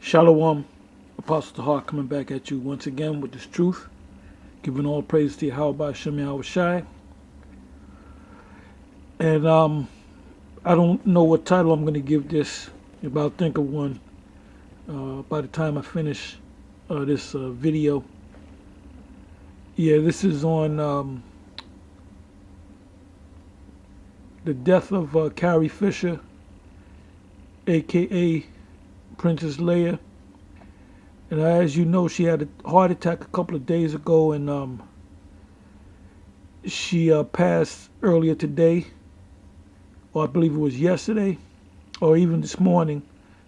Shalom, Apostle Tahar coming back at you once again with this truth, giving all praise to Yahweh Shem Yahweh Shai. And I don't know what title I'm going to give this, but I'll think of one by the time I finish this video. Yeah, this is on the death of Carrie Fisher, a.k.a. Princess Leia. And as you know, she had a heart attack a couple of days ago, and she passed earlier today, or I believe it was yesterday, or even this morning.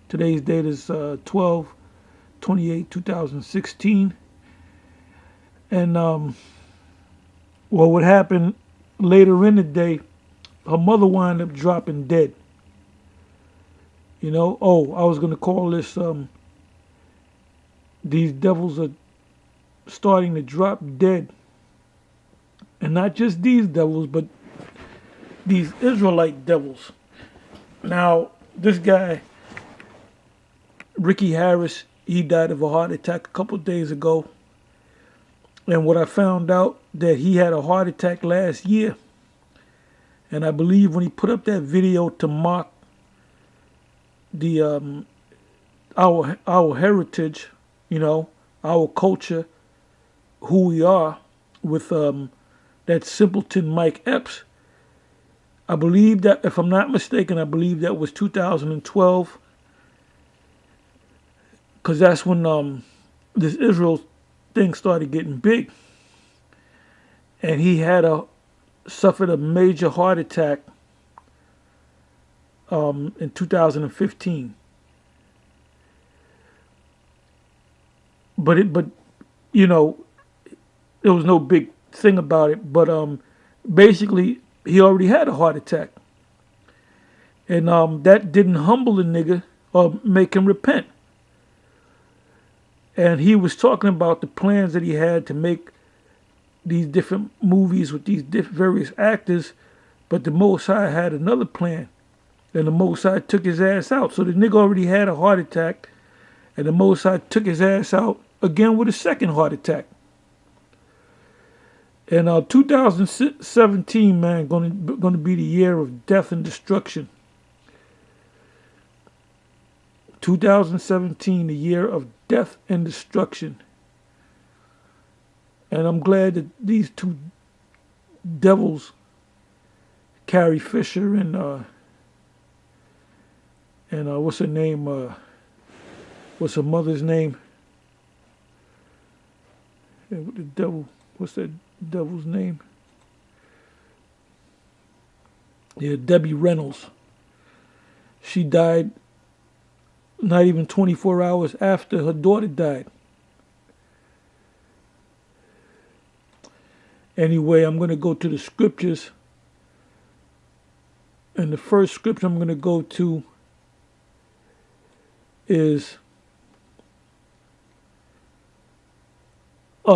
Today's date is 12/28/2016. And well, what happened later in the day, her mother wound up dropping dead. You know, I was going to call this, these devils are starting to drop dead. And not just these devils, but these Israelite devils. Now, this guy, Ricky Harris, he died of a heart attack a couple of days ago. And what I found out, that he had a heart attack last year. And I believe when he put up that video to mock the our heritage, you know, our culture, who we are, with that simpleton Mike Epps. I believe that, if I'm not mistaken, I believe that was 2012, because that's when this Israel thing started getting big, and he had suffered a major heart attack in 2015. But you know, there was no big thing about it. But basically, he already had a heart attack, and that didn't humble the nigga or make him repent. And he was talking about the plans that he had to make these different movies with these various actors, but the Most High had another plan. And the Most High took his ass out. So the nigga already had a heart attack, and the Most High took his ass out again with a second heart attack. And 2017, man, going to be the year of death and destruction. 2017, the year of death and destruction. And I'm glad that these two devils, Carrie Fisher and what's her name? What's her mother's name? Yeah, the devil. What's that devil's name? Yeah, Debbie Reynolds. She died not even 24 hours after her daughter died. Anyway, I'm going to go to the scriptures. And the first scripture I'm going to go to is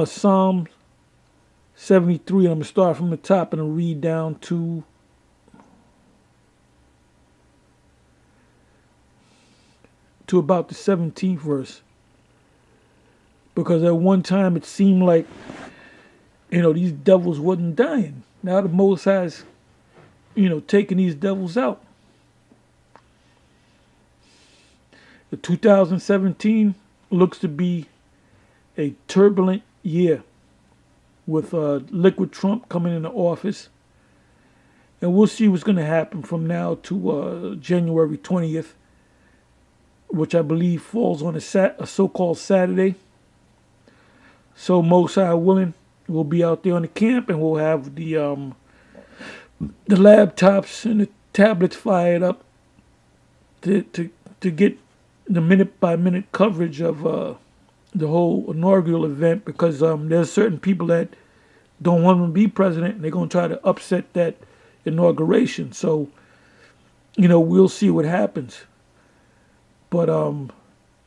Psalm 73. I'm going to start from the top and I'll read down to about the 17th verse. Because at one time it seemed like, you know, these devils wasn't dying. Now the Most High's, you know, taking these devils out. The 2017 looks to be a turbulent year with Liquid Trump coming into office. And we'll see what's going to happen from now to January 20th, which I believe falls on a so-called Saturday. So Most High willing, we'll be out there on the camp, and we'll have the laptops and the tablets fired up to get the minute-by-minute coverage of the whole inaugural event, because there's certain people that don't want him to be president, and they're going to try to upset that inauguration. So, you know, we'll see what happens. But,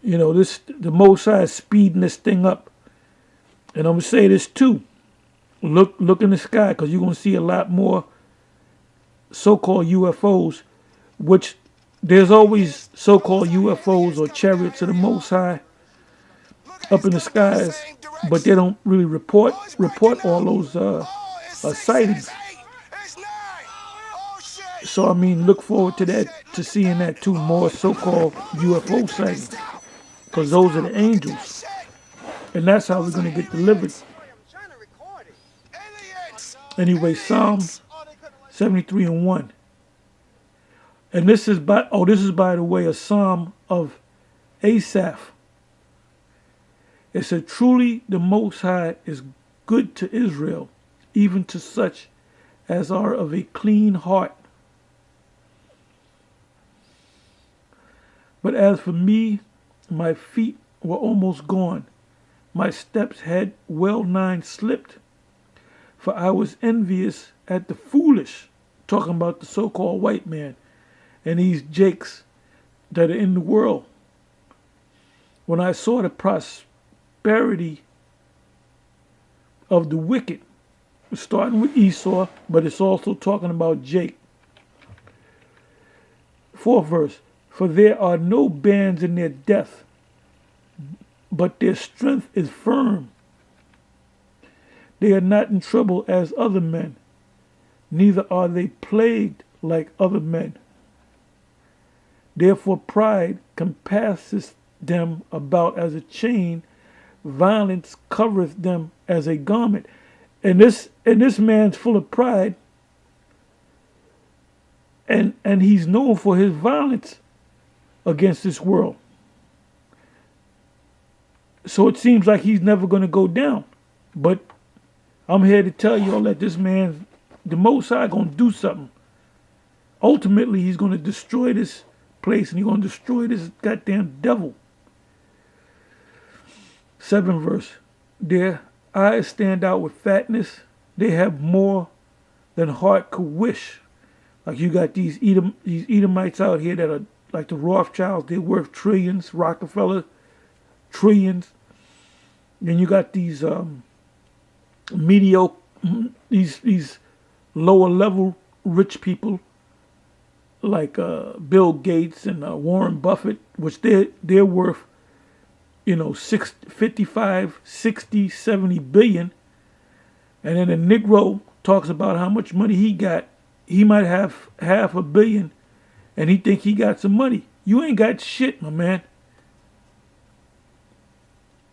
you know, the Most High is speeding this thing up. And I'm going to say this too. Look in the sky, because you're going to see a lot more so-called UFOs, which there's always so-called UFOs or chariots of the Most High up in the skies, but they don't really report all those sightings. So I mean, look forward to that, to seeing that too, more so-called UFO sightings, because those are the angels, and that's how we're gonna get delivered. Anyway, Psalm 73:1, and this is by the way a psalm of Asaph. It said, "Truly the Most High is good to Israel, even to such as are of a clean heart. But as for me, my feet were almost gone. My steps had well nigh slipped. For I was envious at the foolish," talking about the so-called white man, "and these jakes that are in the world. When I saw the prosperity of the wicked," starting with Esau, but it's also talking about Jake. 4th verse, "For there are no bands in their death, but their strength is firm. They are not in trouble as other men, neither are they plagued like other men. Therefore pride compasseth them about as a chain, violence covereth them as a garment." And this man's full of pride, and he's known for his violence against this world. So it seems like he's never going to go down. But I'm here to tell you all that this man, the Most High, going to do something. Ultimately, he's going to destroy this place, and he's going to destroy this goddamn devil. 7th verse, "Their eyes stand out with fatness. They have more than heart could wish." Like you got these Edomites out here that are like the Rothschilds. They're worth trillions. Rockefeller, trillions. Then you got these mediocre, these lower level rich people like Bill Gates and Warren Buffett, which they're worth, 55, 60, 70 billion. And then a Negro talks about how much money he got. He might have $500 million, and he think he got some money. You ain't got shit, my man.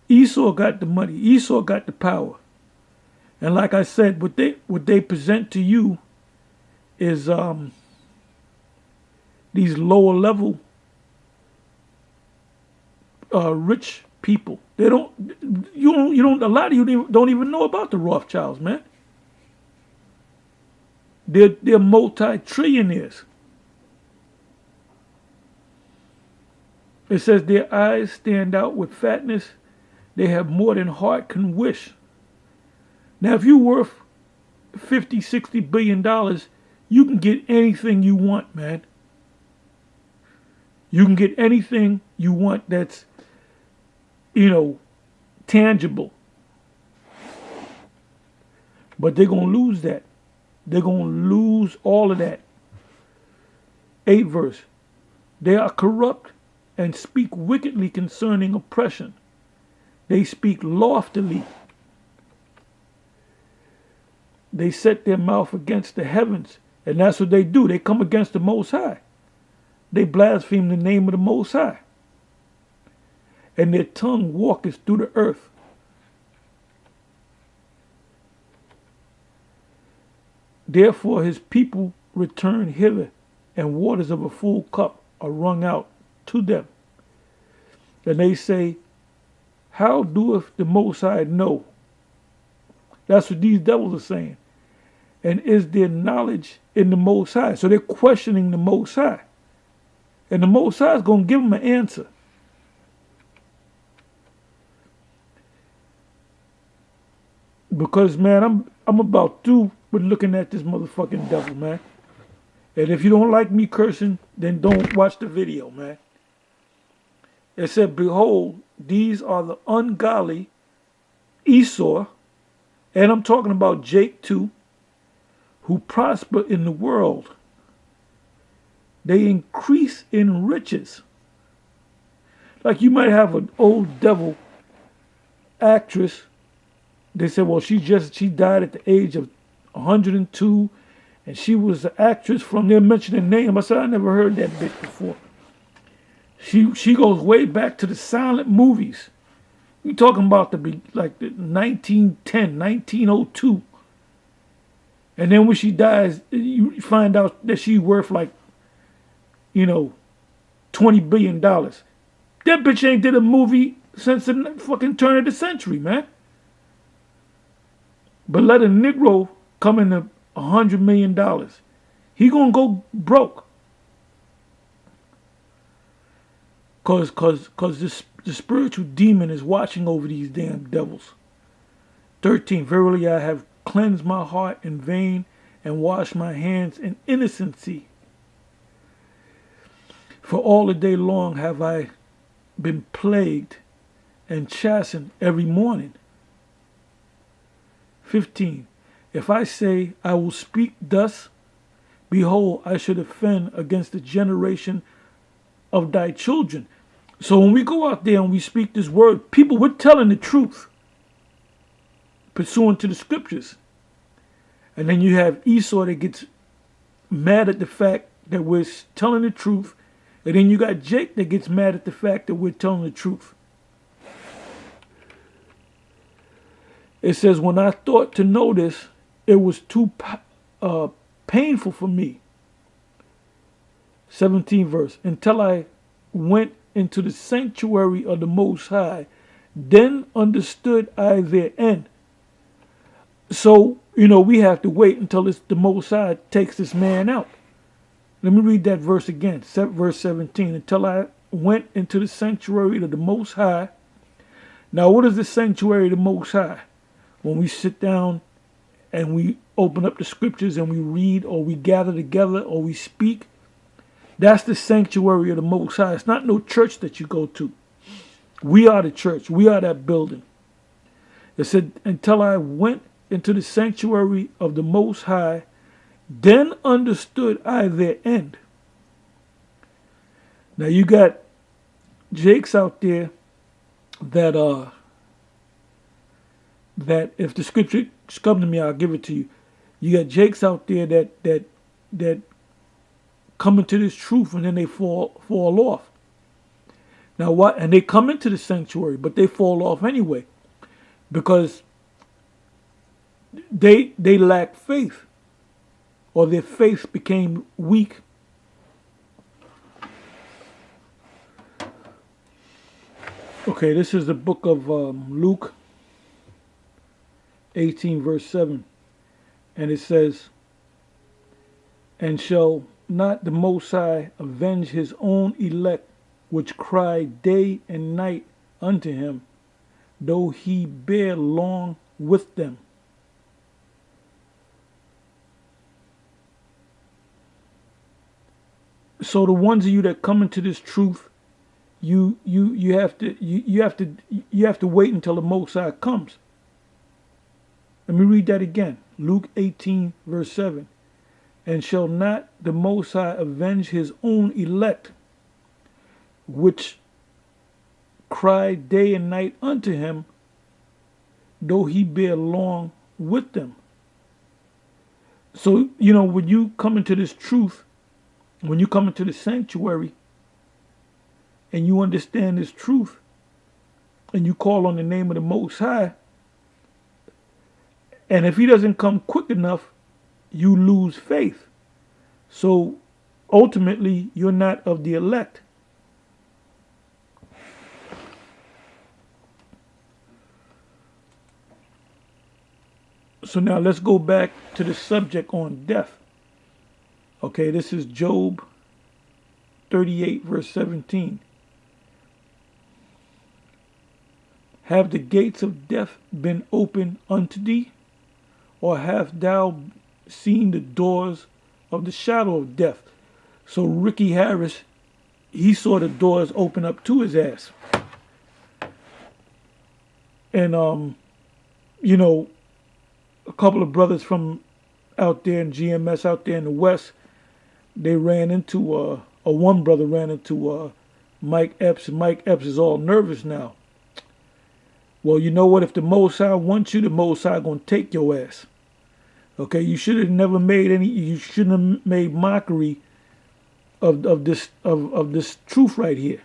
Esau got the money. Esau got the power. And like I said, what they present to you is these lower level rich people. A lot of you don't even know about the Rothschilds, man. They're multi-trillionaires. It says their eyes stand out with fatness. They have more than heart can wish. Now, if you're worth $50, $60 billion, you can get anything you want, man. You can get anything you want that's, tangible. But they're going to lose that. They're going to lose all of that. 8th verse. They are corrupt and speak wickedly concerning oppression. They speak loftily. They set their mouth against the heavens. And that's what they do. They come against the Most High. They blaspheme the name of the Most High. And their tongue walketh through the earth. Therefore his people return hither, and waters of a full cup are wrung out to them. And they say, how doeth the Most High know? That's what these devils are saying. And is there knowledge in the Most High? So they're questioning the Most High. And the Most High is going to give them an answer. Because, man, I'm about through with looking at this motherfucking devil, man. And if you don't like me cursing, then don't watch the video, man. It said, behold, these are the ungodly, Esau, and I'm talking about Jake too, who prosper in the world. they increase in riches. Like you might have an old devil actress. They said, well, she died at the age of 102, and she was an actress from there mentioning name. I said, I never heard that bitch before. She goes way back to the silent movies. We talking about the 1910, 1902. And then when she dies, you find out that she's worth like, $20 billion. That bitch ain't did a movie since the fucking turn of the century, man. But let a Negro come into $100 million. He gonna go broke. Cause the spiritual demon is watching over these damn devils. 13, verily I have cleansed my heart in vain and washed my hands in innocency. For all the day long have I been plagued and chastened every morning. 15, if I say I will speak thus, behold, I should offend against the generation of thy children. So when we go out there and we speak this word, people, we're telling the truth, pursuant to the scriptures. And then you have Esau that gets mad at the fact that we're telling the truth. And then you got Jake that gets mad at the fact that we're telling the truth. It says, when I thought to know this, it was too painful for me. 17 verse, until I went into the sanctuary of the Most High, then understood I their end. So, we have to wait until the Most High takes this man out. Let me read that verse again, verse 17. Until I went into the sanctuary of the Most High. Now, what is the sanctuary of the Most High? When we sit down and we open up the scriptures and we read, or we gather together, or we speak, that's the sanctuary of the Most High. It's not no church that you go to. We are the church. We are that building. It said, until I went into the sanctuary of the Most High, then understood I their end. Now you got Jakes out there that if the scripture come to me, I'll give it to you. You got Jakes out there that come into this truth and then they fall off. Now what? And they come into the sanctuary, but they fall off anyway because they lack faith, or their faith became weak. Okay, this is the book of Luke 18 verse 7, and it says, and shall not the Most High avenge his own elect, which cry day and night unto him, though he bear long with them? So the ones of you that come into this truth, you have to wait until the Most High comes. Let me read that again. Luke 18 verse 7. And shall not the Most High avenge his own elect, which cry day and night unto him, though he bear long with them? So, when you come into this truth, when you come into the sanctuary and you understand this truth and you call on the name of the Most High, and if he doesn't come quick enough, you lose faith. So ultimately, you're not of the elect. So now let's go back to the subject on death. Okay, this is Job 38 verse 17. Have the gates of death been opened unto thee? Or hast thou seen the doors of the shadow of death? So Ricky Harris, he saw the doors open up to his ass. And, a couple of brothers from out there in GMS out there in the West, they ran into, one brother ran into Mike Epps, and Mike Epps is all nervous now. Well, you know what? If the Most High wants you, the Most High gonna take your ass. Okay, you should have never made any. You shouldn't have made mockery of this truth right here.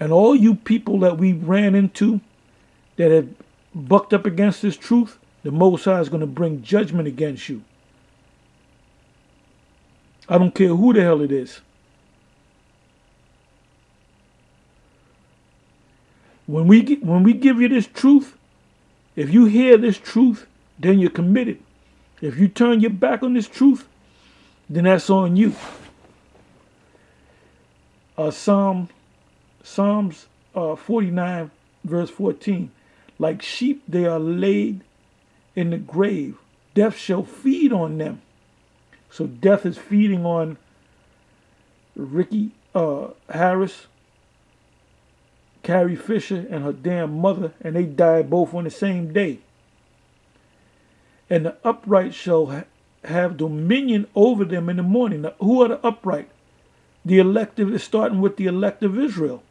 And all you people that we ran into that have bucked up against this truth, the Most High is going to bring judgment against you. I don't care who the hell it is. When we give you this truth, if you hear this truth, then you're committed. If you turn your back on this truth, then that's on you. Psalms 49, verse 14. Like sheep they are laid in the grave. Death shall feed on them. So death is feeding on Ricky Harris, Carrie Fisher, and her damn mother, and they died both on the same day. And the upright shall have dominion over them in the morning. Now, who are the upright? The elective is starting with the elect of Israel.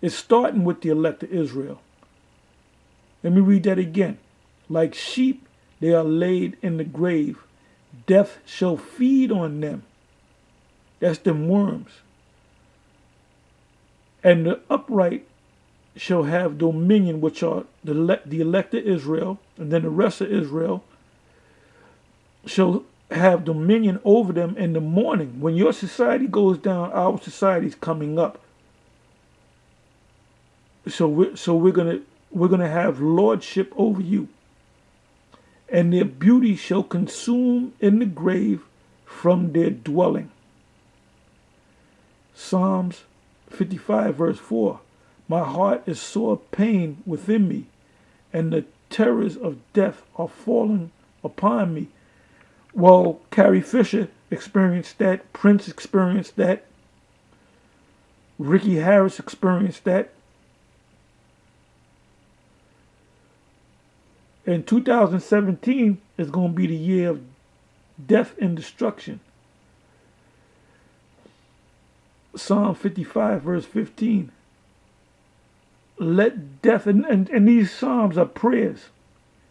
It's starting with the elect of Israel. Let me read that again. Like sheep, they are laid in the grave. Death shall feed on them. That's them worms. And the upright shall have dominion, which are the elect of Israel, and then the rest of Israel shall have dominion over them in the morning. When your society goes down, our society is coming up. So we're gonna have lordship over you, and their beauty shall consume in the grave from their dwelling. Psalms 55 verse 4. My heart is sore pain within me, and the terrors of death are falling upon me. Well, Carrie Fisher experienced that. Prince experienced that. Ricky Harris experienced that. And 2017 is going to be the year of death and destruction. Psalm 55 verse 15. Let death, and these psalms are prayers,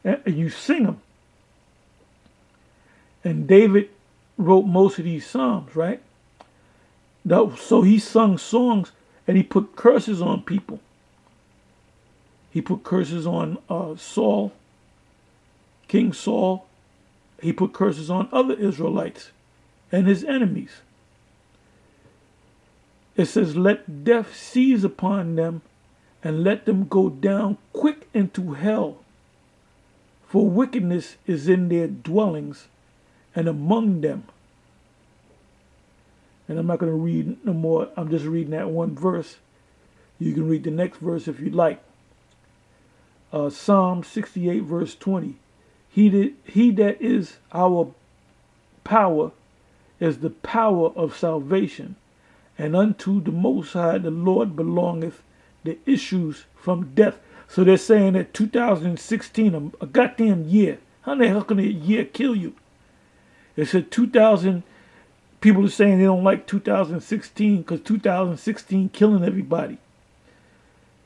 and you sing them. And David wrote most of these psalms, right? So he sung songs, and he put curses on people. He put curses on Saul, King Saul. He put curses on other Israelites and his enemies. It says, let death seize upon them, and let them go down quick into hell. For wickedness is in their dwellings and among them. And I'm not going to read no more. I'm just reading that one verse. You can read the next verse if you'd like. Psalm 68 verse 20. He that is our power is the power of salvation, and unto the Most High the Lord belongeth the issues from death. So they're saying that 2016, a goddamn year. How the hell can a year kill you? It said 2000. People are saying they don't like 2016 because 2016 killing everybody.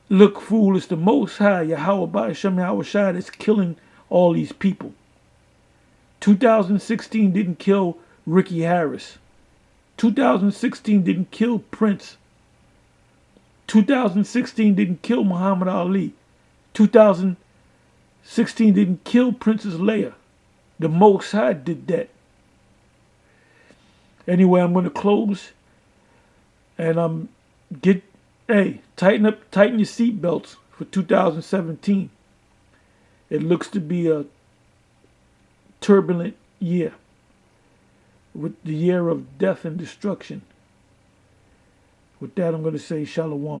Look, fool, it's the Most High, Yahweh Ba'ashem Yahweh Shai, that's killing all these people. 2016 didn't kill Ricky Harris. 2016 didn't kill Prince. 2016 didn't kill Muhammad Ali. 2016 didn't kill Princess Leia. The Most High did that. Anyway, I'm going to close, and tighten your seatbelts for 2017. It looks to be a turbulent year, with the year of death and destruction. With that, I'm going to say shalom.